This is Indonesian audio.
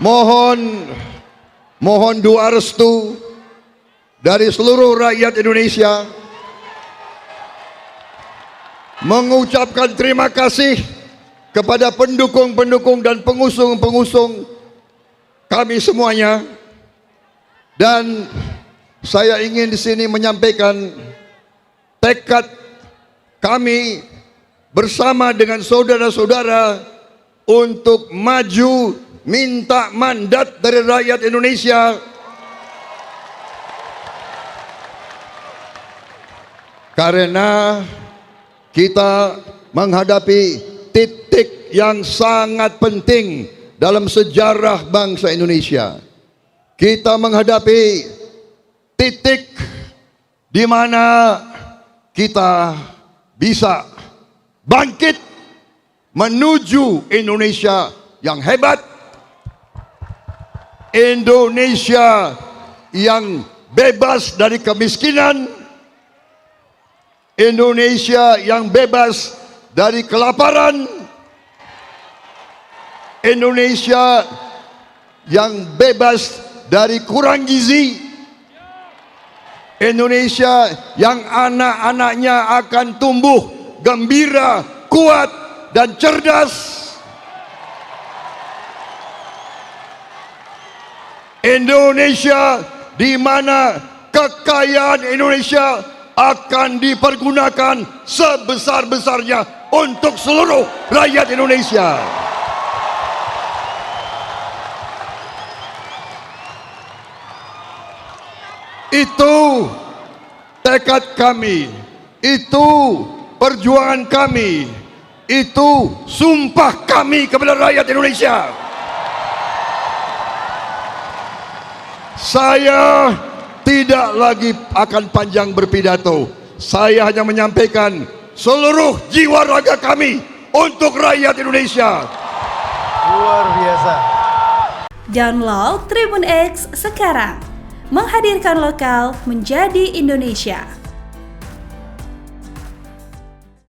mohon doa restu dari seluruh rakyat Indonesia, mengucapkan terima kasih kepada pendukung-pendukung dan pengusung-pengusung kami semuanya. Dan saya ingin di sini menyampaikan tekad kami bersama dengan saudara-saudara untuk maju minta mandat dari rakyat Indonesia karena kita menghadapi titik yang sangat penting dalam sejarah bangsa Indonesia. Kita menghadapi titik di mana kita bisa bangkit menuju Indonesia yang hebat, Indonesia yang bebas dari kemiskinan, Indonesia yang bebas dari kelaparan, Indonesia yang bebas dari kurang gizi, Indonesia yang anak-anaknya akan tumbuh gembira, kuat dan cerdas, Indonesia di mana kekayaan Indonesia akan dipergunakan sebesar-besarnya untuk seluruh rakyat Indonesia. Itu tekad kami, itu perjuangan kami, itu sumpah kami kepada rakyat Indonesia. Saya tidak lagi akan panjang berpidato. Saya hanya menyampaikan seluruh jiwa raga kami untuk rakyat Indonesia. Luar biasa. Download Tribun X sekarang. Menghadirkan lokal menjadi Indonesia.